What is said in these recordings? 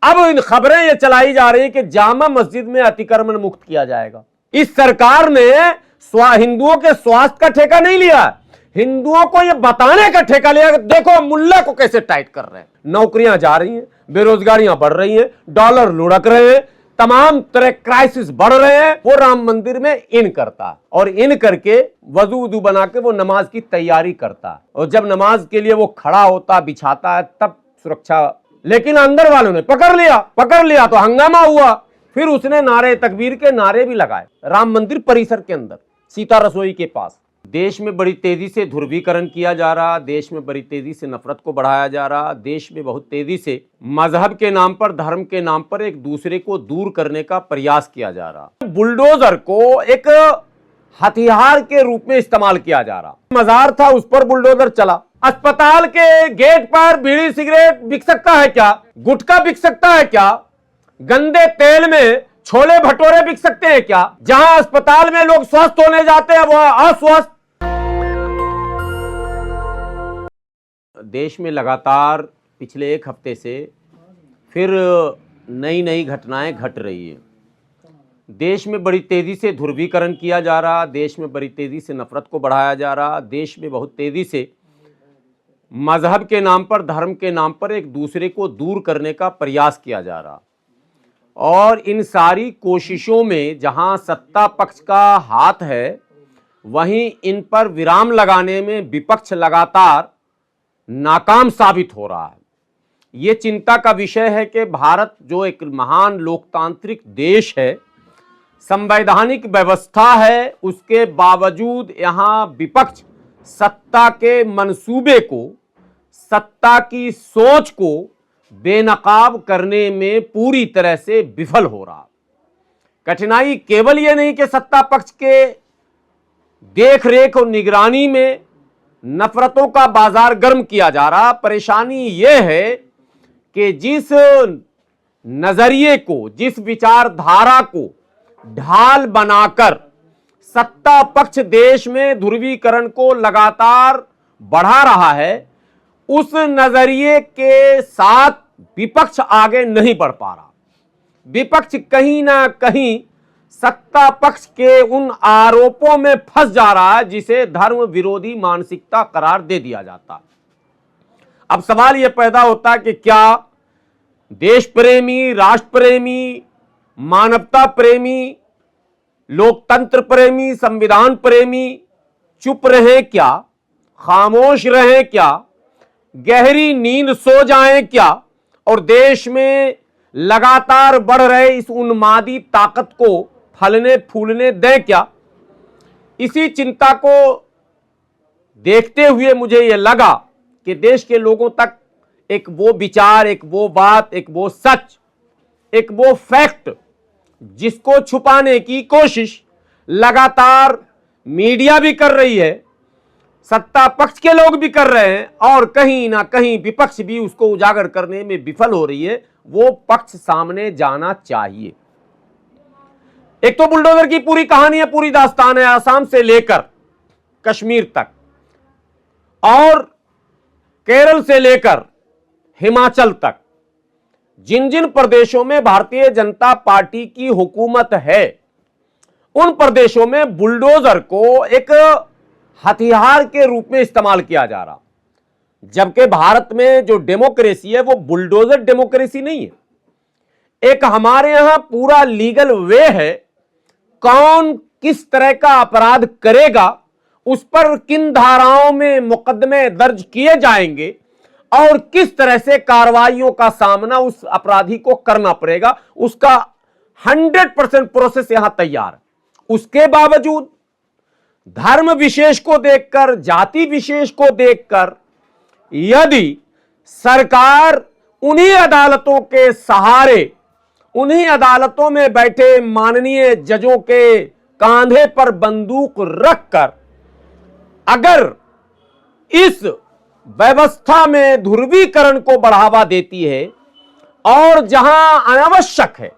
अब इन खबरें ये चलाई जा रही कि जामा मस्जिद में अतिक्रमण मुक्त किया जाएगा। इस सरकार ने हिंदुओं के स्वास्थ्य का ठेका नहीं लिया, हिंदुओं को यह बताने का ठेका लिया कि देखो मुल्ला को कैसे टाइट कर रहे हैं। नौकरियां जा रही हैं, बेरोजगारियां बढ़ रही हैं, डॉलर लुढ़क रहे हैं, तमाम तरह क्राइसिस बढ़ रहे हैं। वो राम मंदिर में इन करता और इन करके वजू वजू बना के वो नमाज की तैयारी करता, और जब नमाज के लिए वो खड़ा होता बिछाता है तब सुरक्षा। लेकिन अंदर वालों ने पकड़ लिया तो हंगामा हुआ। फिर उसने नारे तकबीर के नारे भी लगाए राम मंदिर परिसर के अंदर, सीता रसोई के पास। देश में बड़ी तेजी से ध्रुवीकरण किया जा रहा, देश में बड़ी तेजी से नफरत को बढ़ाया जा रहा, देश में बहुत तेजी से मजहब के नाम पर, धर्म के नाम पर एक दूसरे को दूर करने का प्रयास किया जा रहा। बुलडोजर को एक हथियार के रूप में इस्तेमाल किया जा रहा। मजार था, उस पर बुलडोजर चला। अस्पताल के गेट पर बीड़ी सिगरेट बिक सकता है क्या? गुटखा बिक सकता है क्या? गंदे तेल में छोले भटूरे बिक सकते हैं क्या? जहां अस्पताल में लोग स्वस्थ होने जाते हैं वहां अस्वस्थ। देश में लगातार पिछले एक हफ्ते से फिर नई नई घटनाएं घट रही है। देश में बड़ी तेजी से ध्रुवीकरण किया जा रहा, देश में बड़ी तेजी से नफरत को बढ़ाया जा रहा, देश में बहुत तेजी से मजहब के नाम पर, धर्म के नाम पर एक दूसरे को दूर करने का प्रयास किया जा रहा। और इन सारी कोशिशों में जहां सत्ता पक्ष का हाथ है, वहीं इन पर विराम लगाने में विपक्ष लगातार नाकाम साबित हो रहा है। ये चिंता का विषय है कि भारत जो एक महान लोकतांत्रिक देश है, संवैधानिक व्यवस्था है, उसके बावजूद यहाँ विपक्ष सत्ता के मंसूबे को, सत्ता की सोच को बेनकाब करने में पूरी तरह से विफल हो रहा। कठिनाई केवल ये नहीं कि सत्ता पक्ष के देख रेख और निगरानी में नफरतों का बाजार गर्म किया जा रहा, परेशानी यह है कि जिस नजरिए को, जिस विचारधारा को ढाल बनाकर सत्ता पक्ष देश में ध्रुवीकरण को लगातार बढ़ा रहा है, उस नजरिए के साथ विपक्ष आगे नहीं बढ़ पा रहा। विपक्ष कहीं ना कहीं सत्ता पक्ष के उन आरोपों में फंस जा रहा है जिसे धर्म विरोधी मानसिकता करार दे दिया जाता। अब सवाल यह पैदा होता है कि क्या देश प्रेमी, राष्ट्र प्रेमी, मानवता प्रेमी, लोकतंत्र प्रेमी, संविधान प्रेमी चुप रहे क्या, खामोश रहे क्या, गहरी नींद सो जाएं क्या, और देश में लगातार बढ़ रहे इस उन्मादी ताकत को फलने फूलने दें क्या? इसी चिंता को देखते हुए मुझे यह लगा कि देश के लोगों तक एक वो विचार, एक वो बात, एक वो सच, एक वो फैक्ट जिसको छुपाने की कोशिश लगातार मीडिया भी कर रही है, सत्ता पक्ष के लोग भी कर रहे हैं, और कहीं ना कहीं विपक्ष भी उसको उजागर करने में विफल हो रही है, वो पक्ष सामने जाना चाहिए। एक तो बुलडोजर की पूरी कहानी है, पूरी दास्तान है, आसाम से लेकर कश्मीर तक और केरल से लेकर हिमाचल तक, जिन जिन प्रदेशों में भारतीय जनता पार्टी की हुकूमत है, उन प्रदेशों में बुलडोजर को एक हथियार के रूप में इस्तेमाल किया जा रहा। जबकि भारत में जो डेमोक्रेसी है वो बुलडोजर डेमोक्रेसी नहीं है। एक हमारे यहां पूरा लीगल वे है, कौन किस तरह का अपराध करेगा, उस पर किन धाराओं में मुकदमे दर्ज किए जाएंगे और किस तरह से कार्रवाइयों का सामना उस अपराधी को करना पड़ेगा, उसका 100% प्रोसेस यहां तैयार है। उसके बावजूद धर्म विशेष को देखकर, जाति विशेष को देखकर यदि सरकार उन्हीं अदालतों के सहारे, उन्हीं अदालतों में बैठे माननीय जजों के कांधे पर बंदूक रखकर अगर इस व्यवस्था में ध्रुवीकरण को बढ़ावा देती है और जहां अनावश्यक है,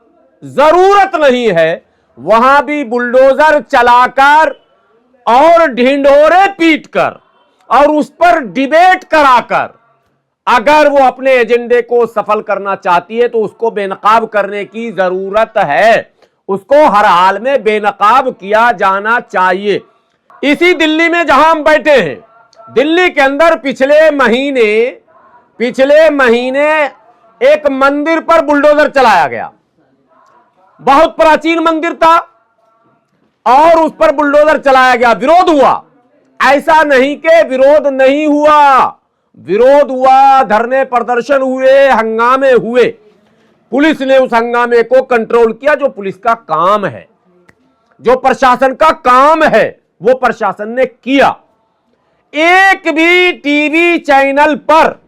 जरूरत नहीं है, वहां भी बुलडोजर चलाकर और ढिंढोरे पीटकर और उस पर डिबेट कराकर अगर वो अपने एजेंडे को सफल करना चाहती है तो उसको बेनकाब करने की जरूरत है, उसको हर हाल में बेनकाब किया जाना चाहिए। इसी दिल्ली में जहां हम बैठे हैं, दिल्ली के अंदर पिछले महीने एक मंदिर पर बुलडोजर चलाया गया। बहुत प्राचीन मंदिर था और उस पर बुलडोजर चलाया गया। विरोध हुआ, ऐसा नहीं कि विरोध नहीं हुआ, विरोध हुआ, धरने प्रदर्शन हुए, हंगामे हुए। पुलिस ने उस हंगामे को कंट्रोल किया, जो पुलिस का काम है, जो प्रशासन का काम है, वो प्रशासन ने किया। एक भी टीवी चैनल पर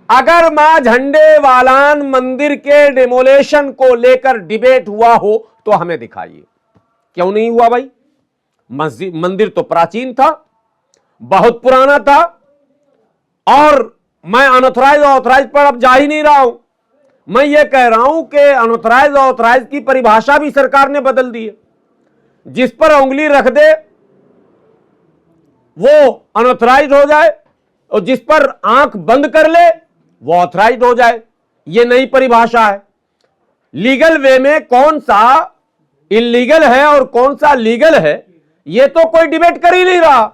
अगर मां झंडे वालान मंदिर के डेमोलेशन को लेकर डिबेट हुआ हो तो हमें दिखाइए। क्यों नहीं हुआ भाई? मंदिर तो प्राचीन था, बहुत पुराना था, और मैं अनऑथराइज ऑथराइज पर अब जा ही नहीं रहा हूं। मैं ये कह रहा हूं कि अनऑथराइज ऑथराइज की परिभाषा भी सरकार ने बदल दी है। जिस पर उंगली रख दे वो अनऑथराइज हो जाए, और जिस पर आंख बंद कर ले वो ऑथराइज हो जाए। ये नई परिभाषा है। लीगल वे में कौन सा इलीगल है और कौन सा लीगल है, ये तो कोई डिबेट कर ही नहीं रहा।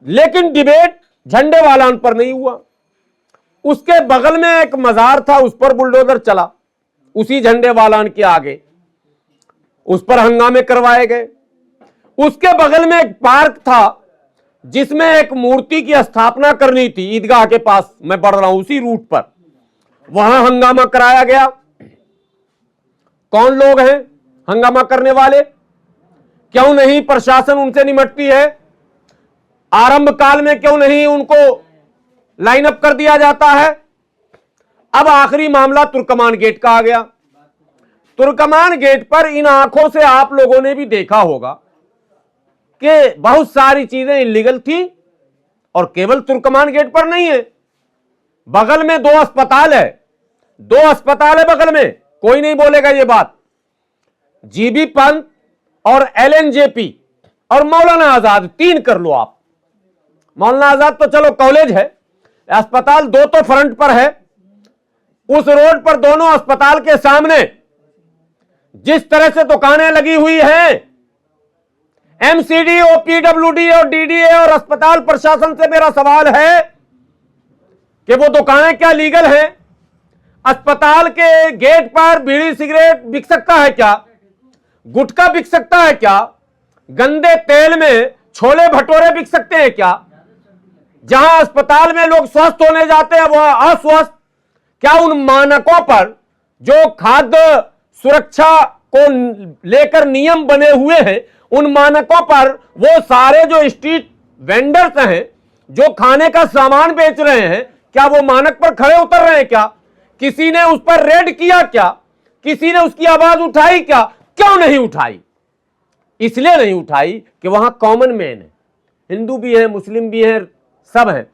लेकिन डिबेट झंडे वालान पर नहीं हुआ। उसके बगल में एक मजार था, उस पर बुलडोजर चला, उसी झंडे वालान के आगे, उस पर हंगामे करवाए गए। उसके बगल में एक पार्क था जिसमें एक मूर्ति की स्थापना करनी थी, ईदगाह के पास मैं बढ़ रहा हूं उसी रूट पर, वहां हंगामा कराया गया। कौन लोग हैं हंगामा करने वाले? क्यों नहीं प्रशासन उनसे निपटती है? आरंभ काल में क्यों नहीं उनको लाइन अप कर दिया जाता है? अब आखिरी मामला तुर्कमान गेट का आ गया। तुर्कमान गेट पर इन आंखों से आप लोगों ने भी देखा होगा कि बहुत सारी चीजें इलीगल थी, और केवल तुर्कमान गेट पर नहीं है, बगल में 2 अस्पताल है, 2 अस्पताल है बगल में, कोई नहीं बोलेगा ये बात। जीबी पंत और एलएनजेपी और मौलाना आजाद, 3 कर लो आप। मौलाना आजाद तो चलो कॉलेज है, अस्पताल 2 तो फ्रंट पर है। उस रोड पर दोनों अस्पताल के सामने जिस तरह से दुकानें लगी हुई हैं, एमसीडी, ओपीडब्ल्यूडी और डीडीए और अस्पताल प्रशासन से मेरा सवाल है कि वो दुकानें क्या लीगल हैं? अस्पताल के गेट पर बीड़ी सिगरेट बिक सकता है क्या? गुटखा बिक सकता है क्या? गंदे तेल में छोले भटूरे बिक सकते हैं क्या? जहां अस्पताल में लोग स्वस्थ होने जाते हैं वहां अस्वस्थ। क्या उन मानकों पर जो खाद्य सुरक्षा को लेकर नियम बने हुए हैं, उन मानकों पर वो सारे जो स्ट्रीट वेंडर्स हैं जो खाने का सामान बेच रहे हैं, क्या वो मानक पर खड़े उतर रहे हैं क्या? किसी ने उस पर रेड किया क्या? किसी ने उसकी आवाज उठाई क्या? क्यों नहीं उठाई? इसलिए नहीं उठाई कि वहां कॉमन मैन है, हिंदू भी है, मुस्लिम भी है, सब है।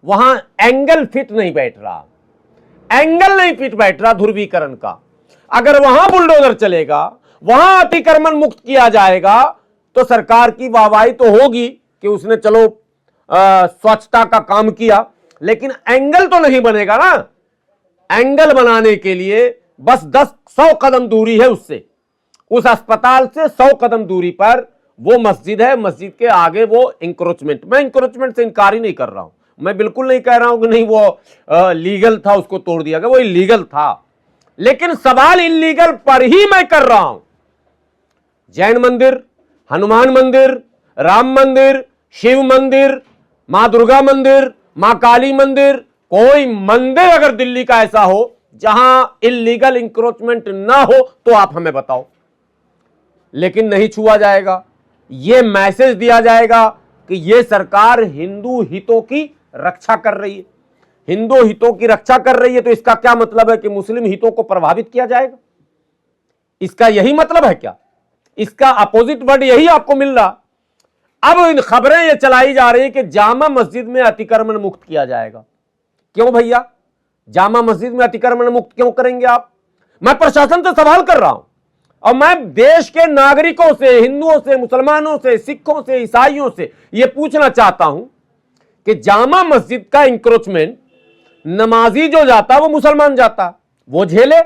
वहां एंगल फिट नहीं बैठ रहा, एंगल नहीं फिट बैठ रहा ध्रुवीकरण का। अगर वहां बुलडोजर चलेगा, वहां अतिक्रमण मुक्त किया जाएगा, तो सरकार की वाहवाही तो होगी कि उसने चलो स्वच्छता का काम किया, लेकिन एंगल तो नहीं बनेगा ना। एंगल बनाने के लिए बस 100 कदम दूरी है उससे, उस अस्पताल से 100 कदम दूरी पर वो मस्जिद है, मस्जिद के आगे वो इंक्रोचमेंट। मैं इंक्रोचमेंट से इनकार ही नहीं कर रहा हूं, मैं बिल्कुल नहीं कह रहा हूं कि नहीं वो लीगल था, उसको तोड़ दिया गया, वो इलीगल था, लेकिन सवाल इलीगल पर ही मैं कर रहा हूं। जैन मंदिर, हनुमान मंदिर, राम मंदिर, शिव मंदिर, मां दुर्गा मंदिर, मां काली मंदिर, कोई मंदिर अगर दिल्ली का ऐसा हो जहां इलीगल इंक्रोचमेंट ना हो तो आप हमें बताओ। लेकिन नहीं छुआ जाएगा, यह मैसेज दिया जाएगा कि यह सरकार हिंदू हितों की रक्षा कर रही है। हिंदू हितों की रक्षा कर रही है तो इसका क्या मतलब है कि मुस्लिम हितों को प्रभावित किया जाएगा? इसका यही मतलब है क्या? इसका अपोजिट वर्ड यही आपको मिल रहा। अब खबरें ये चलाई जा रही है कि जामा मस्जिद में अतिक्रमण मुक्त किया जाएगा। क्यों भैया, जामा मस्जिद में अतिक्रमण मुक्त क्यों करेंगे आप? मैं प्रशासन से सवाल कर रहा हूं, और मैं देश के नागरिकों से, हिंदुओं से, मुसलमानों से, सिखों से, ईसाइयों से यह पूछना चाहता हूं कि जामा मस्जिद का इंक्रोचमेंट नमाजी जो जाता वो मुसलमान जाता, वो झेले,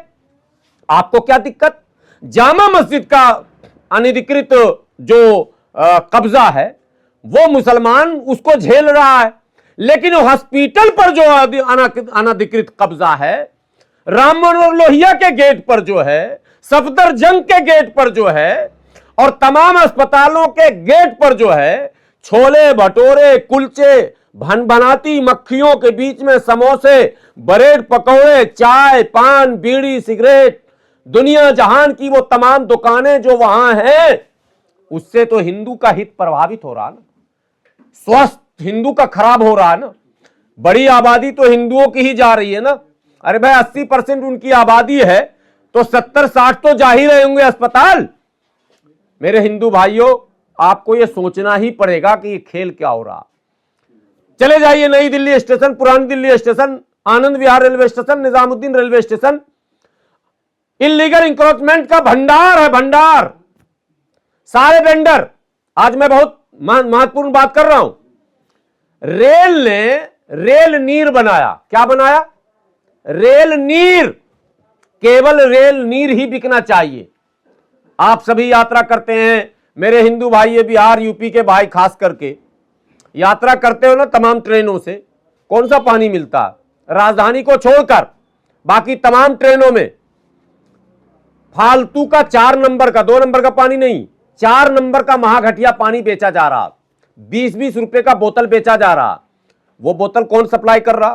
आपको क्या दिक्कत? जामा मस्जिद का अनधिकृत जो कब्जा है वो मुसलमान उसको झेल रहा है, लेकिन हॉस्पिटल पर जो अनधिकृत कब्जा है, राम मनोहर लोहिया के गेट पर जो है, सफदरजंग के गेट पर जो है, और तमाम अस्पतालों के गेट पर जो है, छोले भटूरे कुलचे भन बनाती मक्खियों के बीच में समोसे, ब्रेड पकौड़े, चाय पान बीड़ी सिगरेट, दुनिया जहान की वो तमाम दुकानें जो वहां हैं, उससे तो हिंदू का हित प्रभावित हो रहा ना, स्वास्थ्य हिंदू का खराब हो रहा है ना। बड़ी आबादी तो हिंदुओं की ही जा रही है ना। अरे भाई 80% उनकी आबादी है तो 70-60 तो जा ही रहे होंगे अस्पताल। मेरे हिंदू भाइयों, आपको यह सोचना ही पड़ेगा कि ये खेल क्या हो रहा। चले जाइए नई Delhi station, Purani Delhi station, Anand Vihar railway station, Nizamuddin railway station, illegal encroachment का भंडार है, भंडार। सारे वेंडर, आज मैं बहुत महत्वपूर्ण बात कर रहा हूं, रेल ने रेल नीर बनाया। क्या बनाया? रेल नीर। केवल रेल नीर ही बिकना चाहिए। आप सभी यात्रा करते हैं, मेरे हिंदू भाई, ये बिहार यूपी के भाई खास करके यात्रा करते हो ना तमाम ट्रेनों से, कौन सा पानी मिलता है? राजधानी को छोड़कर बाकी तमाम ट्रेनों में फालतू का 4 नंबर का, 2 नंबर का पानी नहीं, 4 नंबर का महाघटिया पानी बेचा जा रहा, 20-20 रुपए का बोतल बेचा जा रहा। वो बोतल कौन सप्लाई कर रहा?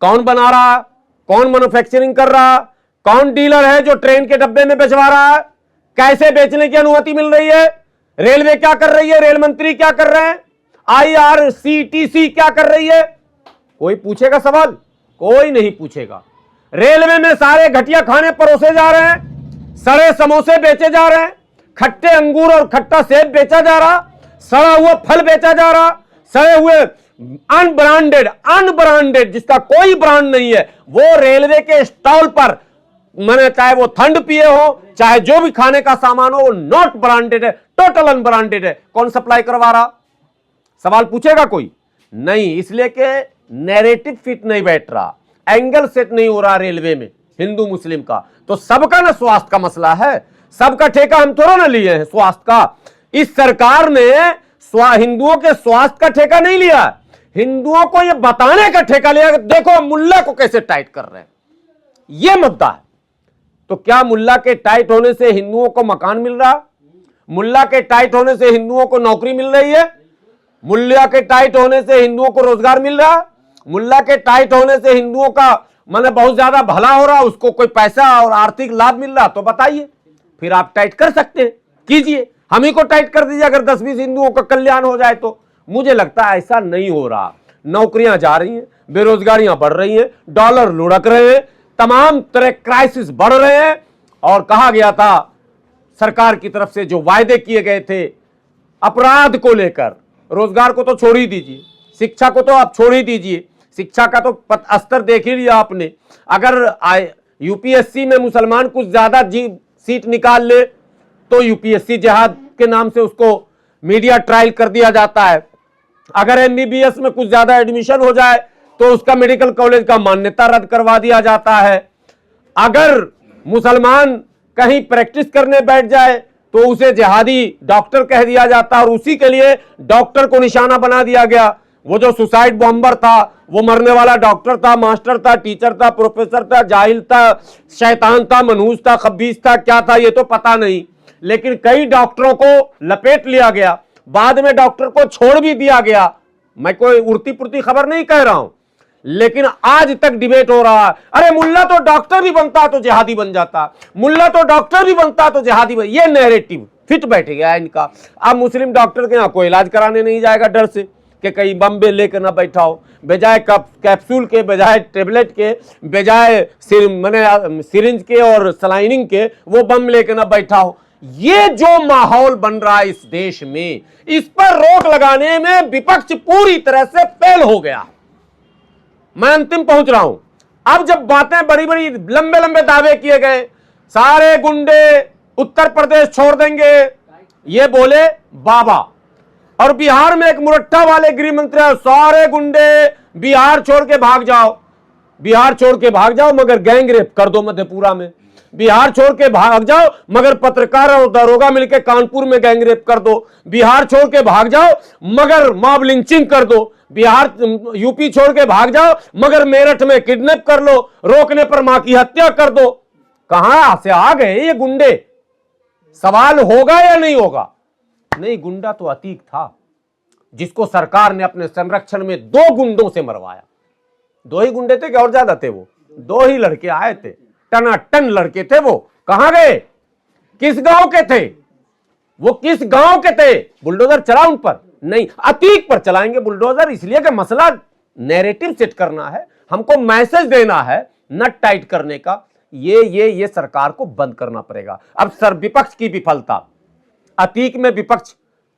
कौन बना रहा? कौन मैन्युफैक्चरिंग कर रहा? कौन डीलर है जो ट्रेन के डब्बे में बेचवा रहा है? कैसे बेचने की अनुमति मिल रही है? रेलवे क्या कर रही है? रेल मंत्री क्या कर रहे हैं? IRCTC क्या कर रही है? कोई पूछेगा सवाल? कोई नहीं पूछेगा। रेलवे में सारे घटिया खाने परोसे जा रहे हैं, सड़े समोसे बेचे जा रहे हैं, खट्टे अंगूर और खट्टा सेब बेचा जा रहा, सड़ा हुआ फल बेचा जा रहा, सड़े हुए अनब्रांडेड जिसका कोई ब्रांड नहीं है, वो रेलवे के स्टॉल पर, मैंने चाहे वो ठंड पिए हो, चाहे जो भी खाने का सामान हो, वो नॉट ब्रांडेड है, टोटल अनब्रांडेड है। कौन सप्लाई करवा रहा? सवाल पूछेगा कोई? नहीं, इसलिए कि नैरेटिव फिट नहीं बैठ रहा, एंगल सेट नहीं हो रहा रेलवे में हिंदू मुस्लिम का। तो सबका ना स्वास्थ्य का मसला है, सबका ठेका हम थोड़ा ना लिए हैं स्वास्थ्य का। इस सरकार ने हिंदुओं के स्वास्थ्य का ठेका नहीं लिया, हिंदुओं को यह बताने का ठेका लिया, देखो मुल्ला को कैसे टाइट कर रहे हैं, यह मुद्दा है। तो क्या मुल्ला के टाइट होने से हिंदुओं को मकान मिल रहा? मुल्ला के टाइट होने से हिंदुओं को नौकरी मिल रही है? मुल्ला के टाइट होने से हिंदुओं को रोजगार मिल रहा? मुल्ला के टाइट होने से हिंदुओं का मतलब बहुत ज्यादा भला हो रहा, उसको कोई पैसा और आर्थिक लाभ मिल रहा? तो बताइए, फिर आप टाइट कर सकते हैं, कीजिए, हम ही को टाइट कर दीजिए अगर 10-20 हिंदुओं का कल्याण हो जाए तो। मुझे लगता है ऐसा नहीं हो रहा। नौकरियां जा रही हैं, बेरोजगारियां बढ़ रही हैं, डॉलर लुढ़क रहे हैं, तमाम तरह क्राइसिस बढ़ रहे हैं, और कहा गया था सरकार की तरफ से जो वायदे किए गए थे अपराध को लेकर, रोजगार को तो छोड़ ही दीजिए, शिक्षा को तो आप छोड़ ही दीजिए, शिक्षा का तो स्तर देख ही लिया आपने। अगर यूपीएससी में मुसलमान कुछ ज्यादा सीट निकाल ले तो यूपीएससी जिहाद के नाम से उसको मीडिया ट्रायल कर दिया जाता है। अगर एमबीबीएस में कुछ ज्यादा एडमिशन हो जाए तो उसका मेडिकल कॉलेज का मान्यता रद्द करवा दिया जाता है। अगर मुसलमान कहीं प्रैक्टिस करने बैठ जाए तो उसे जिहादी डॉक्टर कह दिया जाता, और उसी के लिए डॉक्टर को निशाना बना दिया गया। वो जो सुसाइड बॉम्बर था, वो मरने वाला डॉक्टर था, मास्टर था, टीचर था, प्रोफेसर था, जाहिल था, शैतान था, मनहूस था, खबीस था, क्या था ये तो पता नहीं, लेकिन कई डॉक्टरों को लपेट लिया गया, बाद में डॉक्टर को छोड़ भी दिया गया। मैं कोई उड़ती पुड़ती खबर नहीं कह रहा हूं, लेकिन आज तक डिबेट हो रहा है, अरे मुल्ला तो डॉक्टर भी बनता तो जिहादी बन जाता, मुल्ला तो डॉक्टर भी बनता तो जिहादी बन। ये नैरेटिव फिट बैठ गया इनका। अब मुस्लिम डॉक्टर के यहां कोई इलाज कराने नहीं जाएगा डर से कि कहीं बम्बे लेकर ना बैठा हो, बजाय कैप्सूल के, बजाय टेबलेट के, बजाय सिरिंज के और सलाइनिंग के वो बम लेकर ना बैठा हो। ये जो माहौल बन रहा है इस देश में, इस पर रोक लगाने में विपक्ष पूरी तरह से फेल हो गया। मैं अंतिम पहुंच रहा हूं। अब जब बातें बड़ी बड़ी लंबे लंबे दावे किए गए, सारे गुंडे उत्तर प्रदेश छोड़ देंगे, ये बोले बाबा, और बिहार में एक मुरट्ठा वाले गृह मंत्री है, सारे गुंडे बिहार छोड़ के भाग जाओ, बिहार छोड़ के भाग जाओ, मगर गैंग रेप कर दो मधेपुरा में। बिहार छोड़ के भाग जाओ मगर पत्रकार और दरोगा मिलकर कानपुर में गैंग रेप कर दो। बिहार छोड़ के भाग जाओ मगर मॉब लिंचिंग कर दो। बिहार यूपी छोड़ के भाग जाओ मगर मेरठ में किडनैप कर लो, रोकने पर मां की हत्या कर दो। कहां से आ गए ये गुंडे? सवाल होगा या नहीं होगा? नहीं, गुंडा तो अतीक था जिसको सरकार ने अपने संरक्षण में 2 गुंडों से मरवाया। 2 ही गुंडे थे कि और ज्यादा थे? वो 2 ही लड़के आए थे, टनाटन लड़के थे। वो कहां गए? किस गांव के थे वो? किस गांव के थे? बुलडोजर चला उन पर? नहीं, अतीक पर चलाएंगे बुलडोजर, इसलिए कि मसला नैरेटिव सेट करना है, हमको मैसेज देना है, नट टाइट करने का। ये सरकार को बंद करना पड़ेगा। अब सर विपक्ष की विफलता, अतीक में विपक्ष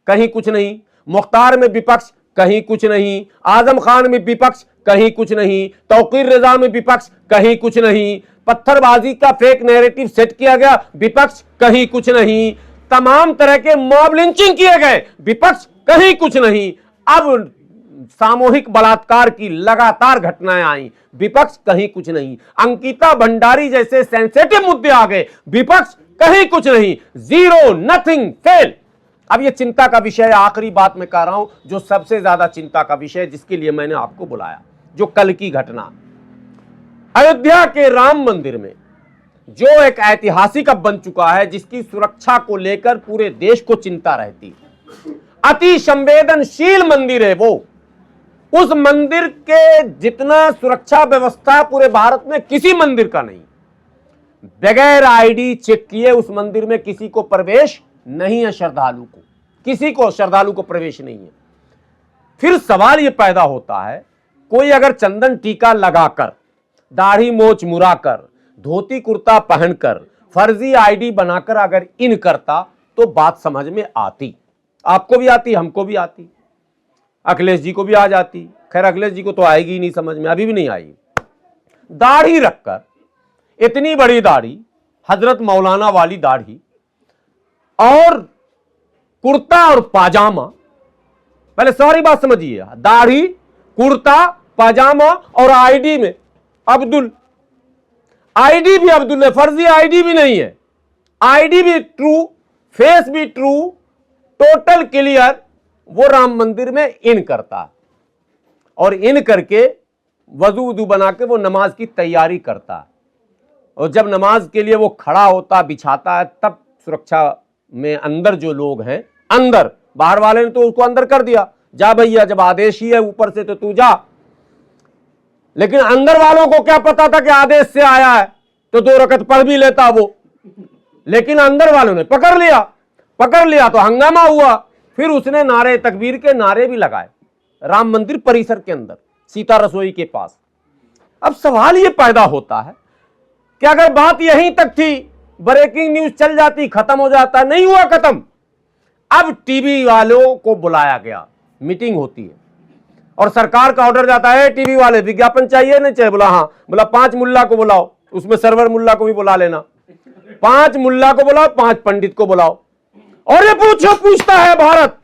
कहीं कुछ नहीं, मुख्तार में विपक्ष कहीं कुछ नहीं, आजम खान में विपक्ष कहीं कुछ नहीं, तौकीर रजा में विपक्ष कहीं कुछ नहीं, पत्थरबाजी का फेक नैरेटिव सेट किया गया, विपक्ष कहीं कुछ नहीं, तमाम तरह के मॉब लिंचिंग किए गए, विपक्ष कहीं कुछ नहीं। अब सामूहिक बलात्कार की लगातार घटनाएं आई, विपक्ष कहीं कुछ नहीं। अंकिता भंडारी जैसे सेंसिटिव मुद्दे आ गए, विपक्ष कहीं कुछ नहीं। Zero, nothing, fail. अब ये चिंता का विषय, आखिरी बात मैं कह रहा हूं, जो सबसे ज्यादा चिंता का विषय जिसके लिए मैंने आपको बुलाया, जो कल की घटना अयोध्या के राम मंदिर में, जो एक ऐतिहासिक अब बन चुका है, जिसकी सुरक्षा को लेकर पूरे देश को चिंता रहती, अति संवेदनशील मंदिर है वो। उस मंदिर के जितना सुरक्षा व्यवस्था पूरे भारत में किसी मंदिर का नहीं। बगैर आईडी चेक किए उस मंदिर में किसी को प्रवेश नहीं है, श्रद्धालु को, किसी को, श्रद्धालु को प्रवेश नहीं है। फिर सवाल यह पैदा होता है, कोई अगर चंदन टीका लगाकर, दाढ़ी मोछ मुड़ाकर, धोती कुर्ता पहनकर, फर्जी आईडी बनाकर अगर इन करता तो बात समझ में आती। आपको भी आती, हमको भी आती, अखिलेश जी को भी आ जाती। खैर अखिलेश जी को तो आएगी ही नहीं समझ में, अभी भी नहीं आई। दाढ़ी रखकर, इतनी बड़ी दाढ़ी, हजरत मौलाना वाली दाढ़ी, और कुर्ता और पाजामा, पहले सारी बात समझिए, दाढ़ी, कुर्ता, पाजामा और आईडी में अब्दुल, आईडी भी अब्दुल है, फर्जी आईडी भी नहीं है, आईडी भी ट्रू, फेस भी ट्रू, टोटल क्लियर। वो राम मंदिर में इन करता और इन करके वजू वजू बना के वो नमाज की तैयारी करता, और जब नमाज के लिए वो खड़ा होता, बिछाता है, तब सुरक्षा में अंदर जो लोग हैं, अंदर, बाहर वाले ने तो उसको अंदर कर दिया, जा भैया, जब आदेश ही है ऊपर से तो तू जा। लेकिन अंदर वालों को क्या पता था कि आदेश से आया है, तो 2 रकत पढ़ भी लेता वो। लेकिन अंदर वालों ने पकड़ लिया तो हंगामा हुआ। फिर उसने नारे तकबीर के नारे भी लगाए राम मंदिर परिसर के अंदर, सीता रसोई के पास। अब सवाल यह पैदा होता है कि अगर बात यहीं तक थी, ब्रेकिंग न्यूज चल जाती, खत्म हो जाता, नहीं हुआ खत्म। अब टीवी वालों को बुलाया गया, मीटिंग होती है और सरकार का ऑर्डर जाता है, टीवी वाले विज्ञापन चाहिए नहीं चाहिए? बोला हाँ। बोला 5 मुल्ला को बुलाओ, उसमें सरवर मुल्ला को भी बुला लेना, 5 मुल्ला को बुलाओ, 5 पंडित को बुलाओ। और ये पूछता है भारत,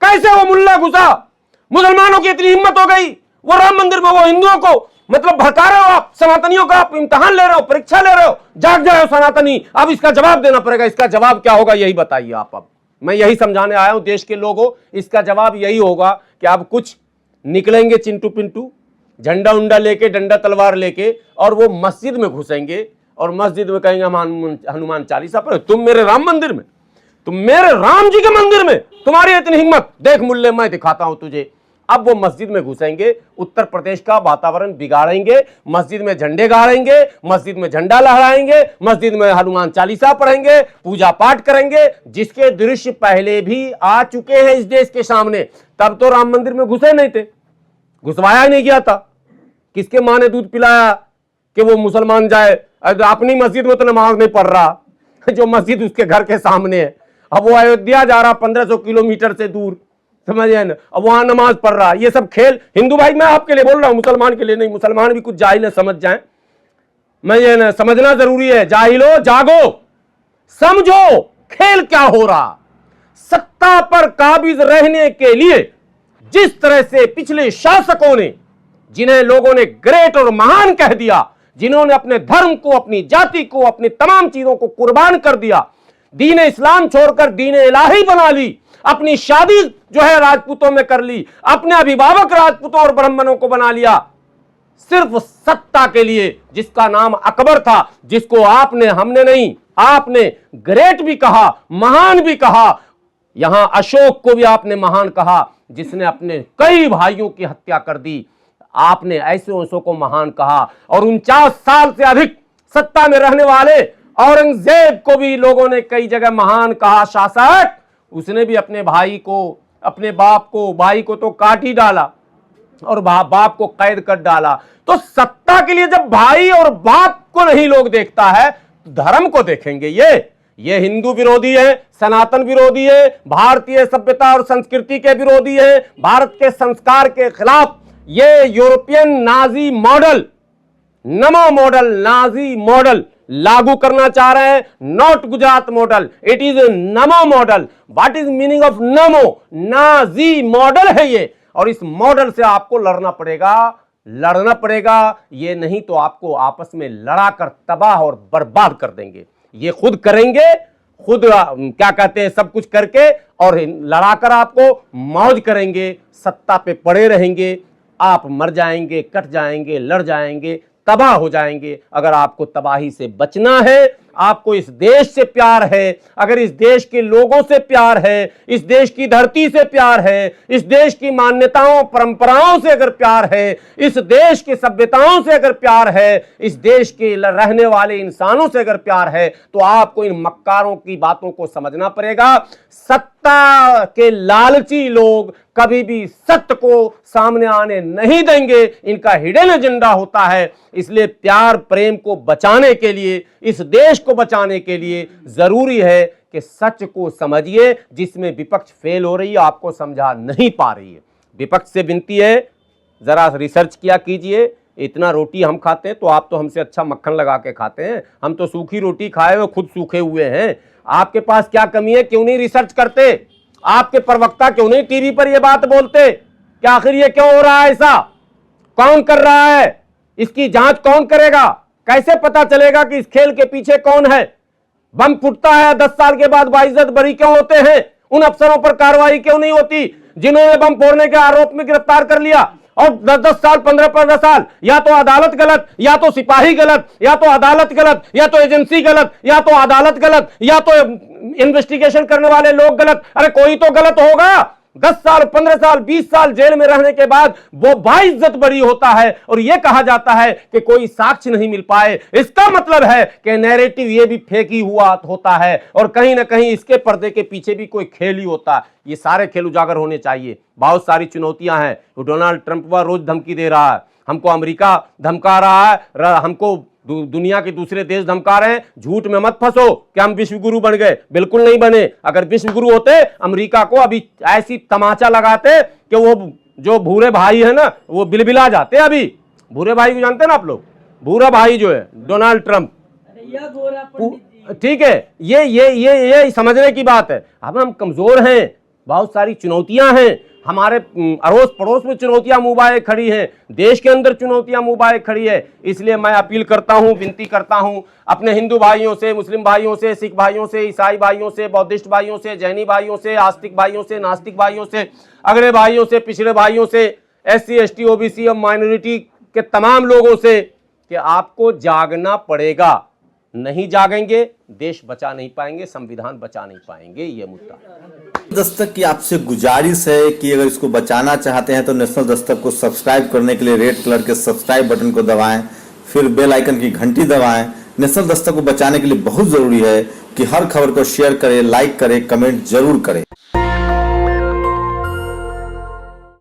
कैसे वो मुल्ला घुसा? मुसलमानों की इतनी हिम्मत हो गई, वो राम मंदिर में वो हिंदुओं को मतलब भड़का रहे हो आप, सनातनियों का आप इम्तिहान ले रहे हो, परीक्षा ले रहे हो, जाग जाए सनातनी, अब इसका जवाब देना पड़ेगा। इसका जवाब क्या होगा यही बताइए आप। अब मैं यही समझाने आया हूं देश के लोगों, इसका जवाब यही होगा कि आप कुछ निकलेंगे चिंटू पिंटू, झंडा उंडा लेके, डंडा तलवार लेके, और वो मस्जिद में घुसेंगे और मस्जिद में कहेंगे हम हनुमान चालीसा पढ़े। तुम मेरे राम मंदिर में, तुम मेरे राम जी के मंदिर में, तुम्हारी इतनी हिम्मत, देख मुल्ले मैं दिखाता हूं तुझे। अब वो मस्जिद में घुसेंगे, उत्तर प्रदेश का वातावरण बिगाड़ेंगे, मस्जिद में झंडे गाड़ेंगे, मस्जिद में झंडा लहराएंगे, मस्जिद में हनुमान चालीसा पढ़ेंगे, पूजा पाठ करेंगे, जिसके दृश्य पहले भी आ चुके हैं इस देश के सामने। तब तो राम मंदिर में घुसे नहीं थे, घुसवाया ही नहीं गया था। किसके माँ ने दूध पिलाया कि वो मुसलमान जाए? अपनी मस्जिद में तो नमाज नहीं पढ़ रहा, जो मस्जिद उसके घर के सामने है। अब वो अयोध्या जा रहा 1500 किलोमीटर से दूर, समझिए ना, अब वहां नमाज पढ़ रहा। ये सब खेल, हिंदू भाई मैं आपके लिए बोल रहा हूं, मुसलमान के लिए नहीं। मुसलमान भी कुछ जाहिल है, समझ जाएं, मैं ये ना समझना जरूरी है। जाहिलो जागो, समझो खेल क्या हो रहा। सत्ता पर काबिज रहने के लिए जिस तरह से पिछले शासकों ने, जिन्हें लोगों ने ग्रेट और महान कह दिया, जिन्होंने अपने धर्म को, अपनी जाति को, अपनी तमाम चीजों को कुर्बान कर दिया, दीन इस्लाम छोड़कर दीन इलाही बना ली, अपनी शादी जो है राजपूतों में कर ली, अपने अभिभावक राजपूतों और ब्राह्मणों को बना लिया, सिर्फ सत्ता के लिए, जिसका नाम अकबर था, जिसको आपने, हमने नहीं, आपने ग्रेट भी कहा, महान भी कहा। यहां अशोक को भी आपने महान कहा, जिसने अपने कई भाइयों की हत्या कर दी। आपने ऐसे को महान कहा। और 49 साल से अधिक सत्ता में रहने वाले औरंगजेब को भी लोगों ने कई जगह महान कहा शासक। उसने भी अपने भाई को, अपने बाप को, भाई को तो काट ही डाला और बाप को कैद कर डाला। तो सत्ता के लिए जब भाई और बाप को नहीं लोग देखता है, धर्म को देखेंगे। ये हिंदू विरोधी है, सनातन विरोधी है, भारतीय सभ्यता और संस्कृति के विरोधी है, भारत के संस्कार के खिलाफ। ये European Nazi model, Namo model, Nazi model लागू करना चाह रहे हैं। Not Gujarat model, it is Namo model. What is meaning of Namo? Nazi model है ये। और इस मॉडल से आपको लड़ना पड़ेगा। ये नहीं तो आपको आपस में लड़ाकर तबाह और बर्बाद कर देंगे। ये खुद करेंगे, खुद क्या कहते हैं, सब कुछ करके और लड़ाकर आपको मौज करेंगे, सत्ता पे पड़े रहेंगे। आप मर जाएंगे, कट जाएंगे, लड़ जाएंगे, तबाह हो जाएंगे। अगर आपको तबाही से बचना है, आपको इस देश से प्यार है, अगर इस देश के लोगों से प्यार है, इस देश की धरती से प्यार है, इस देश की मान्यताओं परंपराओं से अगर प्यार है, इस देश की सभ्यताओं से अगर प्यार है, इस देश के रहने वाले इंसानों से अगर प्यार है, तो आपको इन मक्कारों की बातों को समझना पड़ेगा। सत्ता के लालची लोग कभी भी सत्य को सामने आने नहीं देंगे। इनका हिडन एजेंडा होता है। इसलिए प्यार प्रेम को बचाने के लिए, इस देश को बचाने के लिए जरूरी है कि सच को समझिए। जिसमें विपक्ष फेल हो रही है, आपको समझा नहीं पा रही है, विपक्ष से विनती है, जरा रिसर्च किया कीजिए। इतना रोटी हम खाते हैं तो आप तो हमसे अच्छा मक्खन लगा के खाते हैं। हम तो सूखी रोटी खाए हुए खुद सूखे हुए हैं। आपके पास क्या कमी है? क्यों नहीं रिसर्च करते? आपके प्रवक्ता क्यों नहीं टीवी पर यह बात बोलते कि आखिर ये क्यों हो रहा है? ऐसा कौन कर रहा है? इसकी जांच कौन करेगा? कैसे पता चलेगा कि इस खेल के पीछे कौन है? बम फूटता है 10 साल के बाद बाइज्जत बरी क्यों होते हैं? उन अफसरों पर कार्रवाई क्यों नहीं होती जिन्होंने बम फोड़ने के आरोप में गिरफ्तार कर लिया? और 10-10 साल, 15-15 साल, या तो अदालत गलत, या तो सिपाही गलत, या तो अदालत गलत, या तो एजेंसी गलत, या तो अदालत गलत, या तो इन्वेस्टिगेशन करने वाले लोग गलत। अरे कोई तो गलत होगा। 10 साल, 15 साल, 20 साल जेल में रहने के बाद वो बाइज्जत बरी होता है और यह कहा जाता है कि कोई साक्ष्य नहीं मिल पाए। इसका मतलब है कि नैरेटिव ये भी फेक ही हुआ होता है और कहीं ना कहीं इसके पर्दे के पीछे भी कोई खेल ही होता है। ये सारे खेल उजागर होने चाहिए। बहुत सारी चुनौतियां हैं। डोनाल्ड ट्रंप वह रोज धमकी दे रहा है, हमको अमेरिका धमका रहा है, हमको दुनिया के दूसरे देश धमका रहे हैं। झूठ में मत फंसो कि हम विश्व गुरु बन गए, बिल्कुल नहीं बने। अगर विश्व गुरु होते, अमेरिका को अभी ऐसी तमाचा लगाते कि वो जो भूरे भाई है ना, वो बिलबिला जाते। अभी भूरे भाई को जानते हैं ना आप लोग? भूरा भाई जो है डोनाल्ड ट्रंप, ठीक है। ये समझने की बात है। अब हम कमजोर हैं, बहुत सारी चुनौतियां हैं, हमारे अड़ोस पड़ोस में चुनौतियां मुंह खड़ी हैं, देश के अंदर चुनौतियां मुंह खड़ी है। इसलिए मैं अपील करता हूं, विनती करता हूं अपने हिंदू भाइयों से, मुस्लिम भाइयों से, सिख भाइयों से, ईसाई भाइयों से, बौद्धिस्ट भाइयों से, जैनी भाइयों से, आस्तिक भाइयों से, नास्तिक भाइयों से, अगड़े भाइयों से, पिछड़े भाइयों से, SC ST OBC और माइनॉरिटी के तमाम लोगों से कि आपको जागना पड़ेगा। नहीं जागेंगे, देश बचा नहीं पाएंगे, संविधान बचा नहीं पाएंगे। ये मुद्दा दस्तक की आपसे गुजारिश है कि अगर इसको बचाना चाहते हैं तो नेशनल दस्तक को सब्सक्राइब करने के लिए रेड कलर के सब्सक्राइब बटन को दबाएं, फिर बेल आइकन की घंटी दबाएं। नेशनल दस्तक को बचाने के लिए बहुत जरूरी है कि हर खबर को शेयर करें, लाइक करें, कमेंट जरूर करें।